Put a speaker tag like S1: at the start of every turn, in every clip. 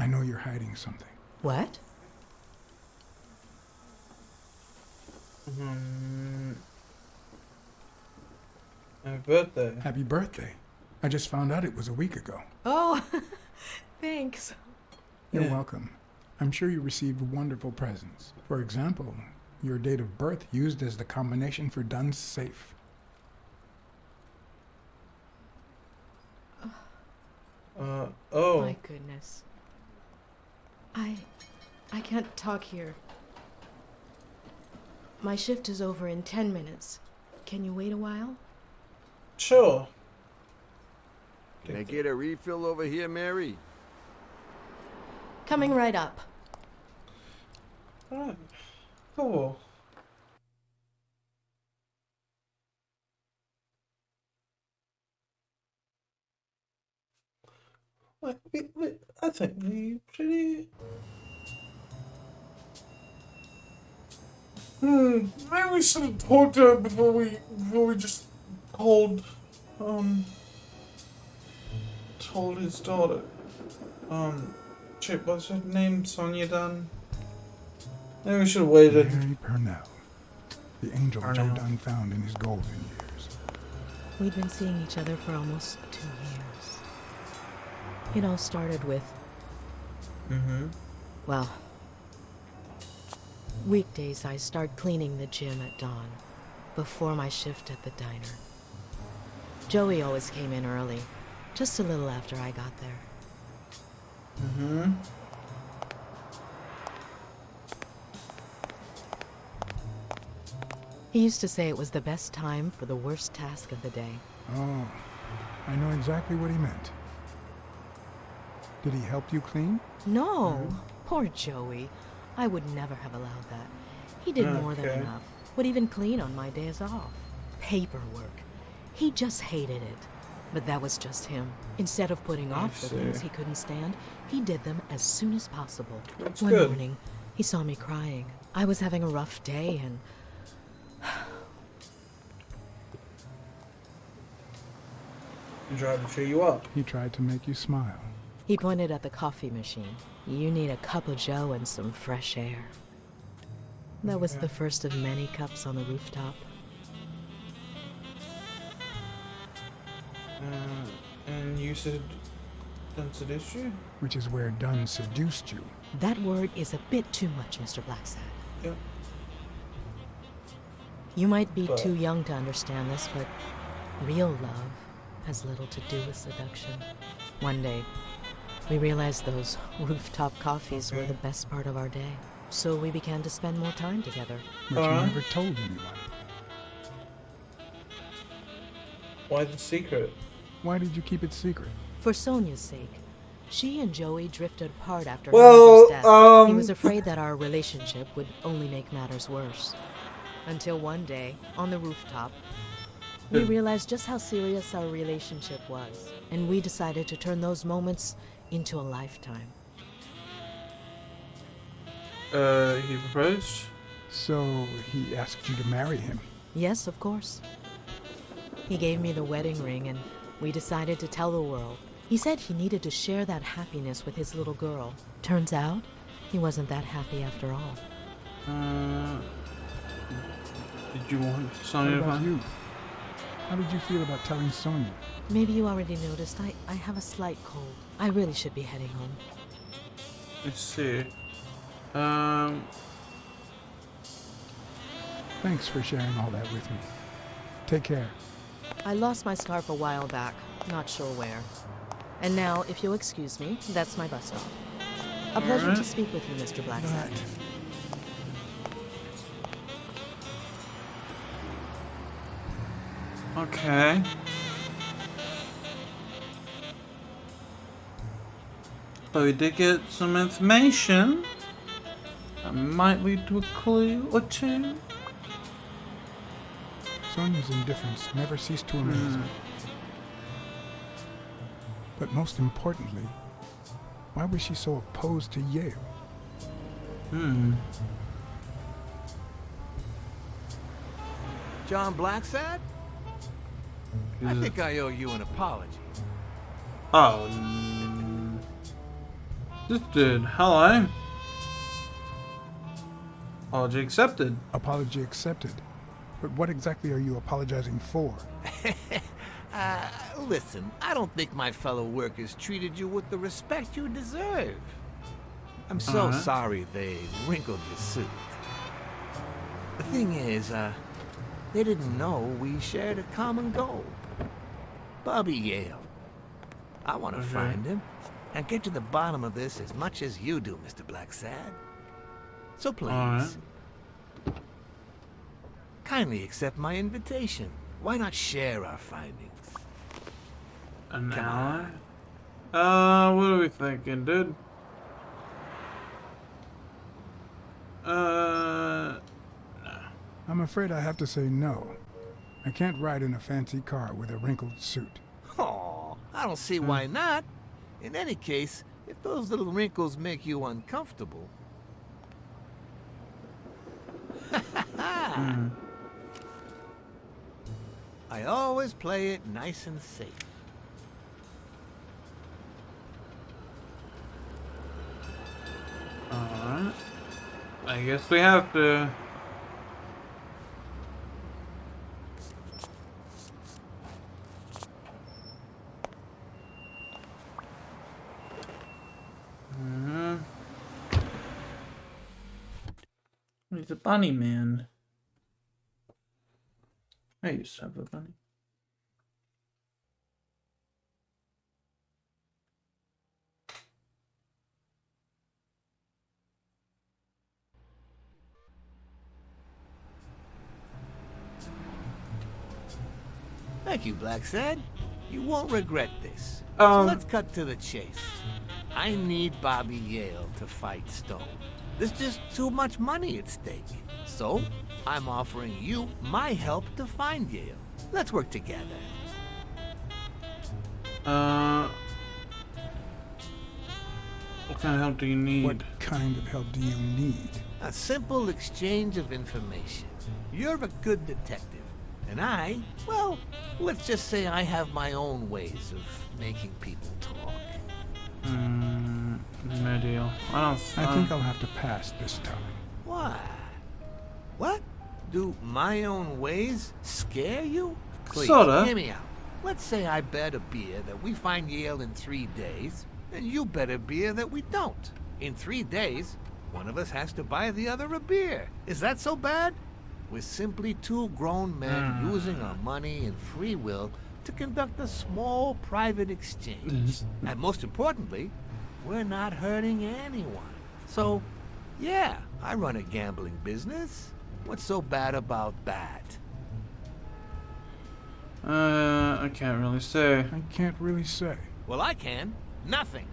S1: I know you're hiding something.
S2: What?
S3: Happy birthday.
S1: Happy birthday. I just found out it was a week ago.
S2: Oh, thanks.
S1: You're
S3: Yeah.
S1: welcome. I'm sure you received wonderful presents. For example, your date of birth used as the combination for Dunn's safe.
S3: Oh.
S2: My goodness. I can't talk here. My shift is over in 10 minutes. Can you wait a while?
S3: Sure.
S4: Can I get a refill over here, Mary?
S2: Coming right up.
S3: Alright. Cool. Like, I think we pretty. Maybe we should have talked to her before we just told his daughter. Chip, what's her name? Sonia Dunn? Maybe we should have waited.
S1: Mary Purnell, the angel Joe
S3: Purnell.
S1: Dunn found in his golden years.
S2: We'd been seeing each other for almost 2 years. It all started with, well, weekdays I start cleaning the gym at dawn, before my shift at the diner. Joey always came in early, just a little after I got there. He used to say it was the best time for the worst task of the day.
S1: Oh, I know exactly what he meant. Did he help you clean?
S2: No, poor Joey. I would never have allowed that. He did more than
S3: Okay.
S2: enough. Would even clean on my days off. Paperwork. He just hated it. But that was just him. Instead of putting off the things
S3: see.
S2: he couldn't stand, he did them as soon as possible.
S3: That's
S2: One
S3: good.
S2: morning, he saw me crying. I was having a rough day and
S3: And tried to cheer you up.
S1: He tried to make you smile.
S2: he pointed at the coffee machine. You need a cup of joe and some fresh air. That was the first of many cups on the rooftop.
S3: And you said Dunn seduced you?
S1: Which is where Dunn seduced you.
S2: That word is a bit too much, Mr. Blacksad.
S3: Yeah.
S2: You might be
S3: But-
S2: too young to understand this, but real love has little to do with seduction. One day, we realized those rooftop coffees were
S3: Okay.
S2: the best part of our day. So we began to spend more time together.
S1: But you
S3: Alright.
S1: never told anyone.
S3: Why the secret?
S1: Why did you keep it secret?
S2: For Sonia's sake. She and Joey drifted apart after
S3: Well,
S2: her mother's death. He was afraid that our relationship would only make matters worse. Until one day, on the rooftop, we realized just how serious our relationship was. And we decided to turn those moments into a lifetime.
S3: He proposed?
S1: So he asked you to marry him.
S2: Yes, of course. He gave me the wedding ring and we decided to tell the world. He said he needed to share that happiness with his little girl. Turns out, he wasn't that happy after all.
S3: Did you want
S1: What
S3: Sonia to
S1: about
S3: find
S1: you? How did you feel about telling Sonia?
S2: Maybe you already noticed I have a slight cold. I really should be heading home.
S3: Let's see.
S1: Thanks for sharing all that with me. Take care.
S2: I lost my scarf a while back, not sure where. And now, if you'll excuse me, that's my bus stop. A pleasure to
S3: Alright.
S2: speak with you, Mr. Blacksad.
S3: Okay. But we did get some information that might lead to a clue or two.
S1: Sonia's indifference never ceased to amaze me. But most importantly, why was she so opposed to Yale?
S4: John Blacksad? I think I owe you an apology.
S3: Oh. This dude, hello. Apology accepted.
S1: Apology accepted. But what exactly are you apologizing for?
S4: Listen, I don't think my fellow workers treated you with the respect you deserve. I'm so sorry they wrinkled your suit. The thing is, they didn't know we shared a common goal. Bobby Yale. I want to find him and get to the bottom of this as much as you do, Mr. Blacksad. So please, kindly accept my invitation. Why not share our findings?
S3: An
S4: Come
S3: ally? What are we thinking, dude?
S1: I'm afraid I have to say no. I can't ride in a fancy car with a wrinkled suit.
S4: Oh, I don't see why not. In any case, if those little wrinkles make you uncomfortable. I always play it nice and safe.
S3: Alright. I guess we have to. He's a bunny man. I used to have a bunny.
S4: Thank you, Blacksad. You won't regret this. So let's cut to the chase. I need Bobby Yale to fight Stone. There's just too much money at stake. So, I'm offering you my help to find Yale. Let's work together.
S3: What kind of help do you need?
S1: What kind of help do you need?
S4: A simple exchange of information. You're a good detective. And I, well, let's just say I have my own ways of making people talk.
S3: No deal.
S1: I think I'll have to pass this time.
S4: Why? What? Do my own ways scare you? Please,
S3: Sorta.
S4: hear me out. Let's say I bet a beer that we find Yale in 3 days, and you bet a beer that we don't. In 3 days, one of us has to buy the other a beer. Is that so bad? We're simply 2 grown men using our money and free will to conduct a small private exchange. And most importantly, we're not hurting anyone. So, yeah, I run a gambling business. What's so bad about that?
S3: I can't really say.
S1: I can't really say.
S4: Well, I can. Nothing.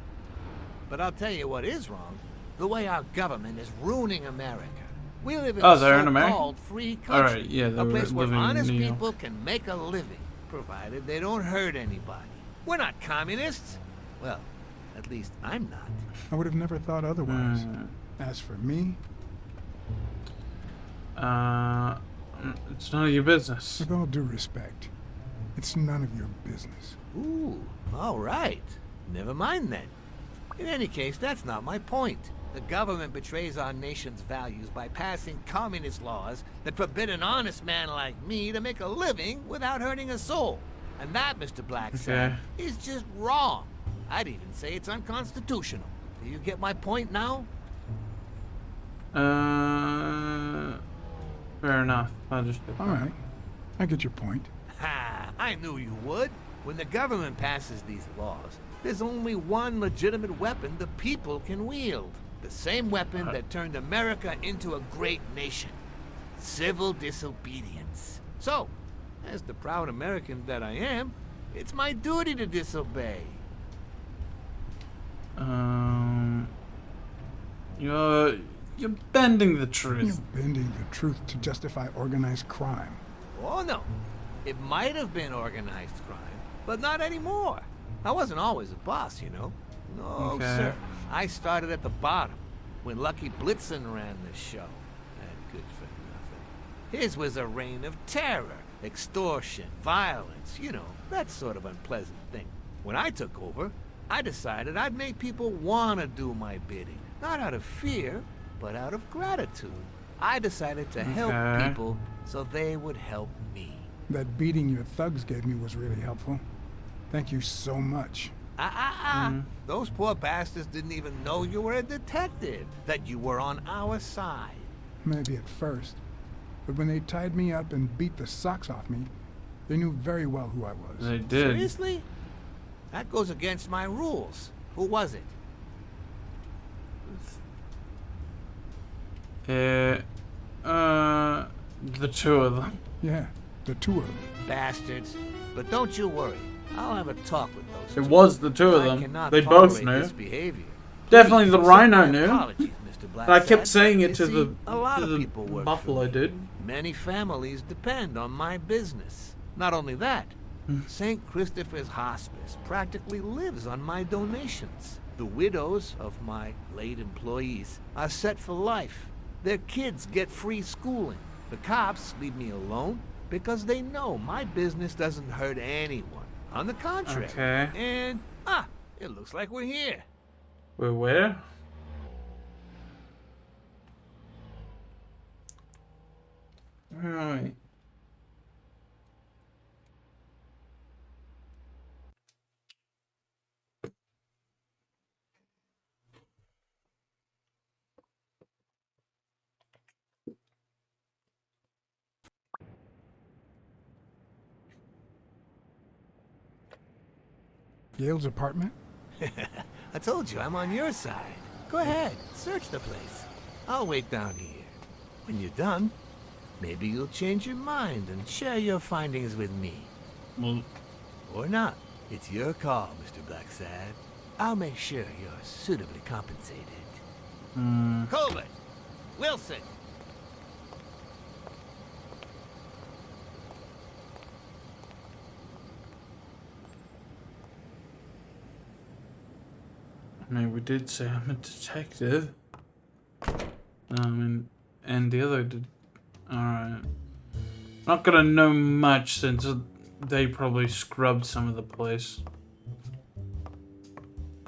S4: But I'll tell you what is wrong. The way our government is ruining America. We live in a
S3: they're in America?
S4: so-called free country.
S3: Alright, yeah, they
S4: a
S3: were
S4: place where
S3: living in
S4: honest
S3: New York.
S4: people can make a living, provided they don't hurt anybody. We're not communists. Well, at least I'm not.
S1: I would have never thought otherwise. As for me,
S3: it's none of your business.
S1: with all due respect, it's none of your business.
S4: Ooh, all right. Never mind then. In any case, that's not my point. The government betrays our nation's values by passing communist laws that forbid an honest man like me to make a living without hurting a soul. And that, Mr. Blacksad, is just wrong. I'd even say it's unconstitutional. Do you get my point now?
S3: Fair enough. Understood.
S1: All right, I get your point.
S4: Ha! I knew you would. When the government passes these laws, there's only one legitimate weapon the people can wield. The same weapon that turned America into a great nation. Civil disobedience. So, as the proud American that I am, it's my duty to disobey.
S3: You're bending the truth.
S1: You're bending the truth to justify organized crime.
S4: Oh no, it might have been organized crime, but not anymore. I wasn't always a boss, you know. No, sir. I started at the bottom, when Lucky Blitzen ran the show. And good for nothing. His was a reign of terror, extortion, violence, you know, that sort of unpleasant thing. When I took over, I decided I'd make people want to do my bidding. Not out of fear, but out of gratitude. I decided to help people so they would help me.
S1: That beating your thugs gave me was really helpful. Thank you so much.
S4: Those poor bastards didn't even know you were a detective, that you were on our side.
S1: Maybe at first. But when they tied me up and beat the socks off me, they knew very well who I was.
S3: They did.
S4: Seriously? That goes against my rules. Who was it?
S3: The two of them.
S1: Yeah, the two of them.
S4: Bastards. But don't you worry. I'll have a talk with those
S3: It
S4: two.
S3: was the two of
S4: I
S3: them.
S4: cannot
S3: They both
S4: tolerate
S3: knew.
S4: this behavior.
S3: Definitely the
S4: Please
S3: Rhino
S4: accept my
S3: knew.
S4: apologies, Mr.
S3: And I kept
S4: Blacksad.
S3: saying it
S4: You
S3: to
S4: see, a lot
S3: the
S4: of people work
S3: Buffalo
S4: for me.
S3: dude.
S4: Many families depend on my business. Not only that, St. Christopher's Hospice practically lives on my donations. The widows of my late employees are set for life. Their kids get free schooling. The cops leave me alone because they know my business doesn't hurt anyone. On the contrary.
S3: Okay.
S4: And, it looks like we're here.
S3: Wait, where? Alright.
S1: Yale's apartment?
S4: I told you, I'm on your side. Go ahead, search the place. I'll wait down here. When you're done, maybe you'll change your mind and share your findings with me.
S3: Well,
S4: Or not. It's your call, Mr. Blacksad. I'll make sure you're suitably compensated. Colbert! Wilson!
S3: I mean, we did say I'm a detective. And the other did. Alright. Not gonna know much since they probably scrubbed some of the place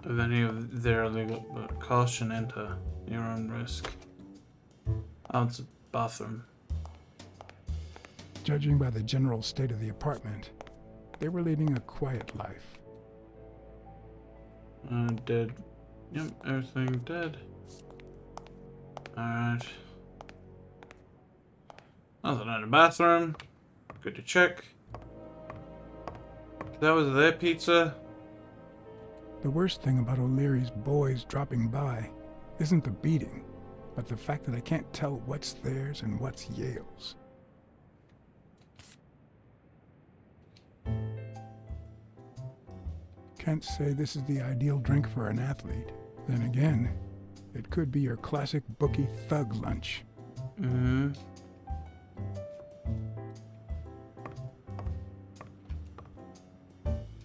S3: of any of their illegal. But caution, enter your own risk. Oh, it's a bathroom.
S1: Judging by the general state of the apartment, they were leading a quiet life.
S3: Dead. Yep, everything dead. Alright. Nothing in the bathroom. Good to check. That was their pizza.
S1: The worst thing about O'Leary's boys dropping by isn't the beating, but the fact that I can't tell what's theirs and what's Yale's. Can't say this is the ideal drink for an athlete. Then again, it could be your classic bookie thug lunch.
S3: Mm-hmm.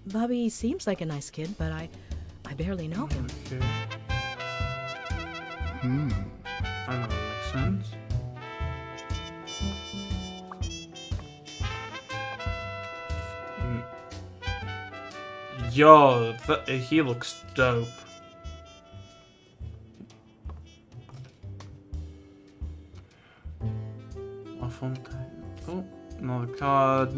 S2: Bobby seems like a nice kid, but I barely know him.
S3: Okay. I know that makes sense. Yo, he looks dope. Oh, another card.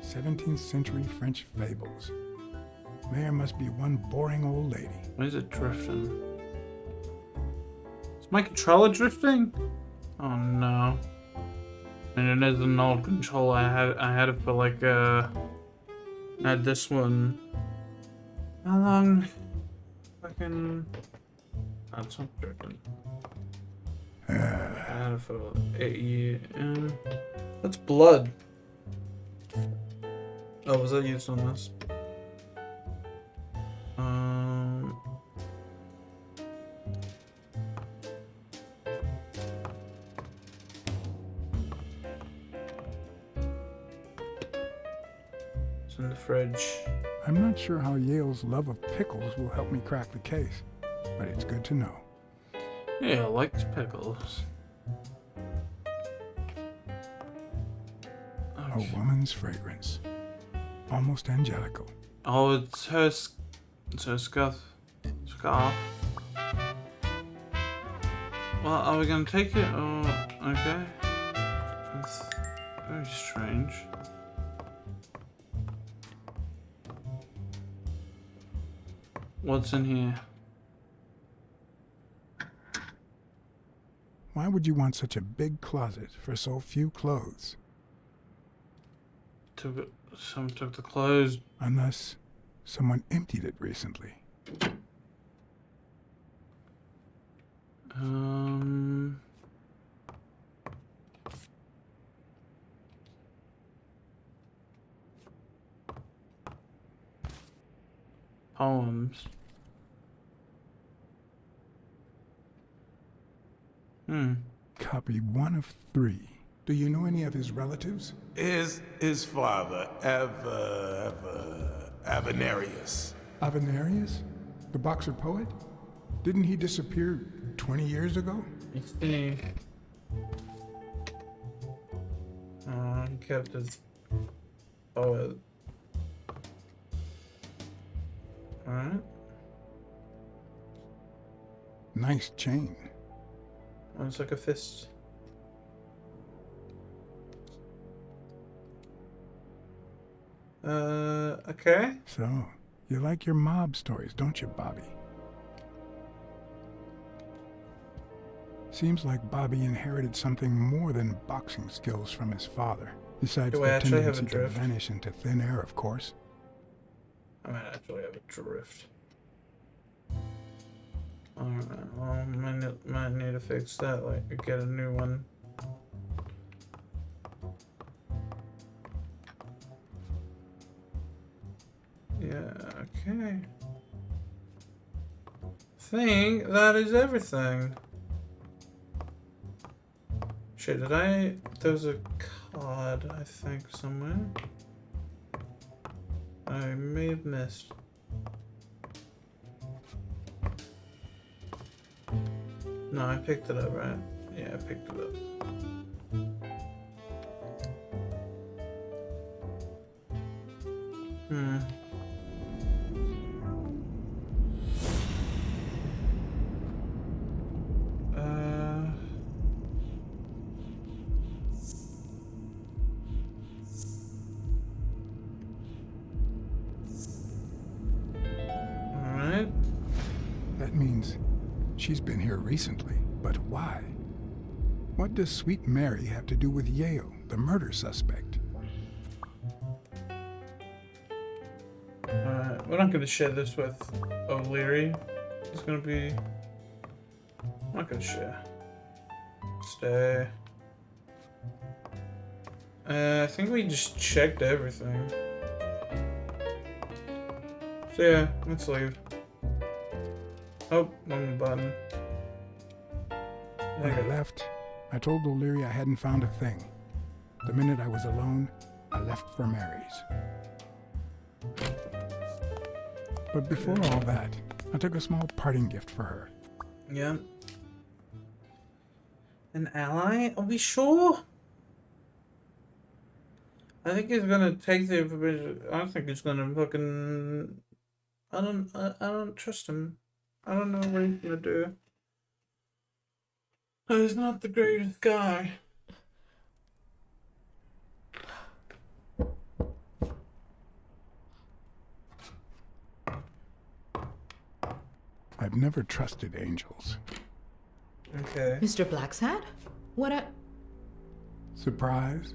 S1: 17th century French fables. There must be one boring old lady.
S3: Why is it drifting? Is my controller drifting? Oh no. And it is an old controller. I had it for like I had this one. How long? Fucking. That's not drifting. I had it for 8 years. That's blood. Oh, was that used on this? It's in the fridge.
S1: I'm not sure how Yale's love of pickles will help me crack the case, but it's good to know.
S3: Yeah, I like pickles.
S1: A woman's fragrance. Almost angelical.
S3: Oh, it's her scarf. Well, are we gonna take it or okay? That's very strange. What's in here?
S1: Why would you want such a big closet for so few clothes?
S3: Someone took the clothes.
S1: Unless someone emptied it recently.
S3: Poems.
S1: Copy 1 of 3. Do you know any of his relatives?
S5: Is his father ever Avenarius?
S1: Avenarius? The boxer poet? Didn't he disappear 20 years ago?
S3: Let's see. He kept his poet. Alright.
S1: Nice chain.
S3: Oh, it's like a fist. Okay.
S1: So, you like your mob stories, don't you, Bobby? Seems like Bobby inherited something more than boxing skills from his father. Besides
S3: Do I
S1: the
S3: actually have a
S1: tendency to
S3: drift?
S1: vanish into thin air, of course.
S3: I might actually have a drift. Alright, well, might need to fix that, like, get a new one. Yeah, okay. Think that is everything. Shit, there was a card, I think, somewhere. I may have missed. No, I picked it up, right? Yeah, I picked it up. Alright.
S1: That means she's been here recently, but why? What does Sweet Mary have to do with Yale, the murder suspect?
S3: We're not gonna share this with O'Leary. It's gonna be... I'm not gonna share. Stay. I think we just checked everything. So yeah, let's leave. Oh, wrong button.
S1: When I left, I told O'Leary I hadn't found a thing. The minute I was alone, I left for Mary's. But before all that, I took a small parting gift for her.
S3: Yeah. An ally? Are we sure? I think he's gonna take the information. I don't think he's gonna fucking. I don't trust him. I don't know what he's gonna do. He's not the greatest guy.
S1: I've never trusted angels.
S3: Okay.
S2: Mr. Blacksad? What a...
S1: Surprise?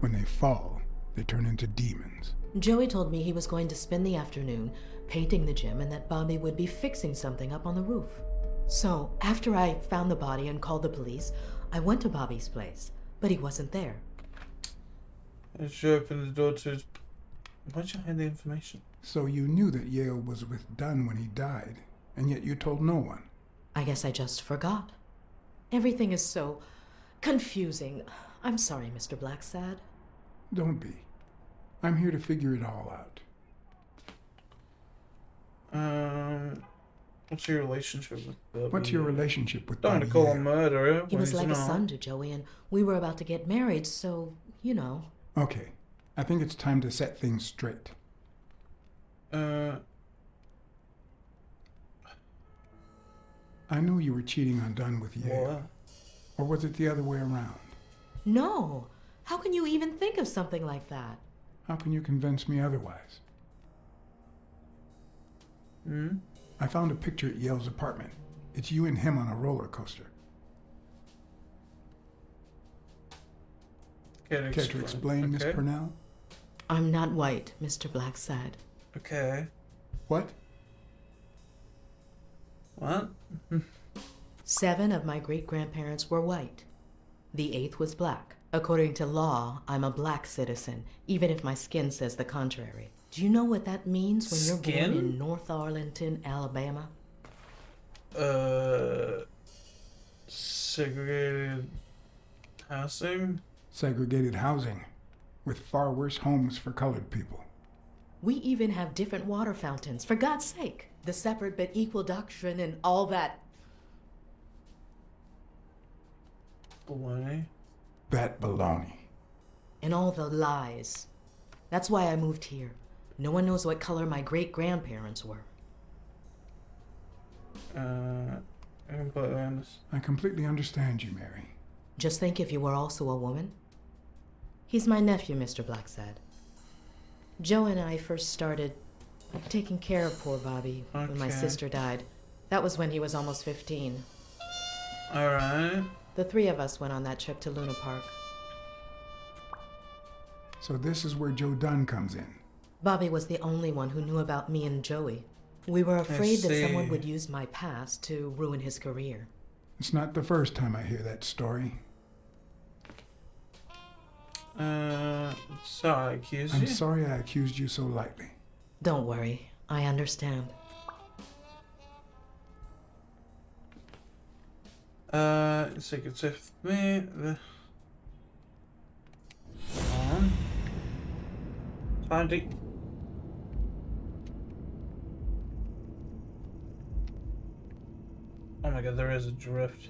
S1: When they fall, they turn into demons.
S2: Joey told me he was going to spend the afternoon painting the gym and that Bobby would be fixing something up on the roof. So, after I found the body and called the police, I went to Bobby's place, but he wasn't there.
S3: And she opened the door to his... Why'd you hide the information?
S1: So you knew that Yale was with Dunn when he died, and yet you told no one.
S2: I guess I just forgot. Everything is so confusing. I'm sorry, Mr. Blacksad.
S1: Don't be. I'm here to figure it all out.
S3: What's your relationship with Bobby?
S1: What's your relationship with
S3: Don't want
S1: Bobby
S3: to call
S1: Yale?
S3: him murderer.
S2: He
S3: when
S2: was
S3: he's
S2: like a
S3: not.
S2: son to Joey, and we were about to get married, so, you know.
S1: Okay, I think it's time to set things straight. I knew you were cheating on Dunn with Yale.
S3: What?
S1: Or was it the other way around?
S2: No. How can you even think of something like that?
S1: How can you convince me otherwise?
S3: Hmm?
S1: I found a picture at Yale's apartment. It's you and him on a roller coaster.
S3: Care
S1: to explain, Miss
S3: okay.
S1: Purnell?
S2: I'm not white, Mr. Blacksad.
S3: Okay.
S1: What?
S3: What?
S2: 7 of my great-grandparents were white. The 8th was black. According to law, I'm a black citizen, even if my skin says the contrary. Do you know what that means when you're born
S3: Skin?
S2: in North Arlington, Alabama?
S3: Segregated housing?
S1: Segregated housing, with far worse homes for colored people.
S2: We even have different water fountains, for God's sake. The separate but equal doctrine and all that.
S3: Baloney.
S1: That baloney.
S2: And all the lies. That's why I moved here. No one knows what color my great-grandparents were.
S3: I completely understand.
S1: I completely understand you, Mary.
S2: Just think if you were also a woman. He's my nephew, Mr. Blacksad. Joe and I first started taking care of poor Bobby when my
S3: Okay.
S2: sister died. That was when he was almost 15.
S3: Alright.
S2: The 3 of us went on that trip to Luna Park.
S1: So this is where Joe Dunn comes in.
S2: Bobby was the only one who knew about me and Joey. We were afraid that someone
S3: see.
S2: would use my past to ruin his career.
S1: It's not the first time I hear that story.
S3: Sorry, I accused
S1: I'm
S3: you.
S1: sorry I accused you so lightly.
S2: Don't worry, I understand.
S3: So you could say with me. Andy. Oh my god, there is a drift.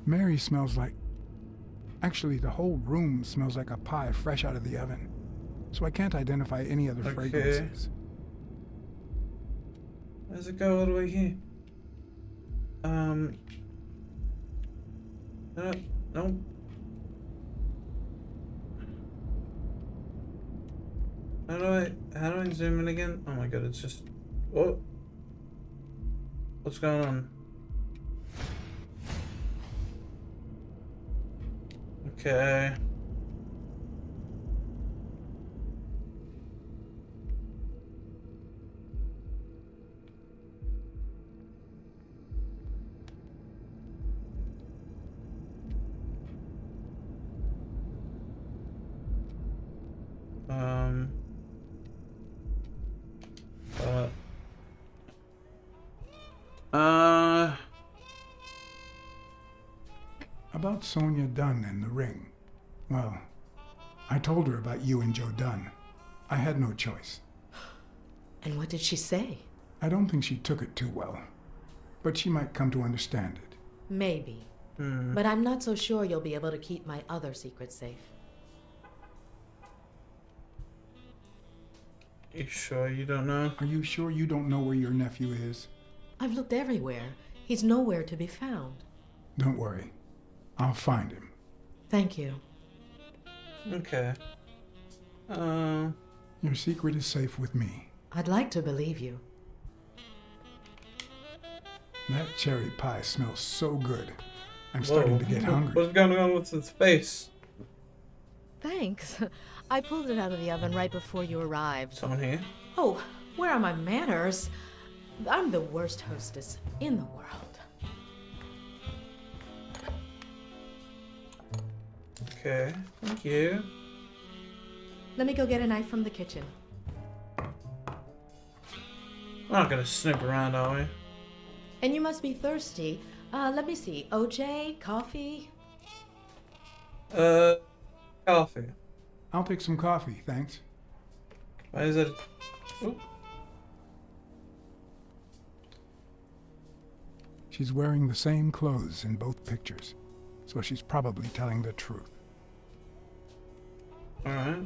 S1: Mary smells like... Actually, the whole room smells like a pie fresh out of the oven. So I can't identify any other
S3: Okay.
S1: fragrances.
S3: Where's it go all the way here? No. How do I zoom in again? Oh my god, it's just, what? What's going on? Okay.
S1: About Sonia Dunn and the ring. Well, I told her about you and Joe Dunn. I had no choice.
S2: And what did she say?
S1: I don't think she took it too well, but she might come to understand it.
S2: Maybe. But I'm not so sure you'll be able to keep my other secrets safe.
S3: You sure you don't know?
S1: Are you sure you don't know where your nephew is?
S2: I've looked everywhere. He's nowhere to be found.
S1: Don't worry. I'll find him.
S2: Thank you.
S3: Okay.
S1: Your secret is safe with me.
S2: I'd like to believe you.
S1: That cherry pie smells so good. I'm starting to get hungry.
S3: What's going on with his face?
S2: Thanks. I pulled it out of the oven right before you arrived.
S3: Someone here?
S2: Oh, where are my manners? I'm the worst hostess in the world.
S3: Okay, thank you.
S2: Let me go get a knife from the kitchen.
S3: We're not gonna snoop around, are we?
S2: And you must be thirsty. Let me see. OJ? Coffee?
S3: Coffee.
S1: I'll take some coffee, thanks.
S3: Why is it? Oop.
S1: She's wearing the same clothes in both pictures, so she's probably telling the truth.
S3: Alright.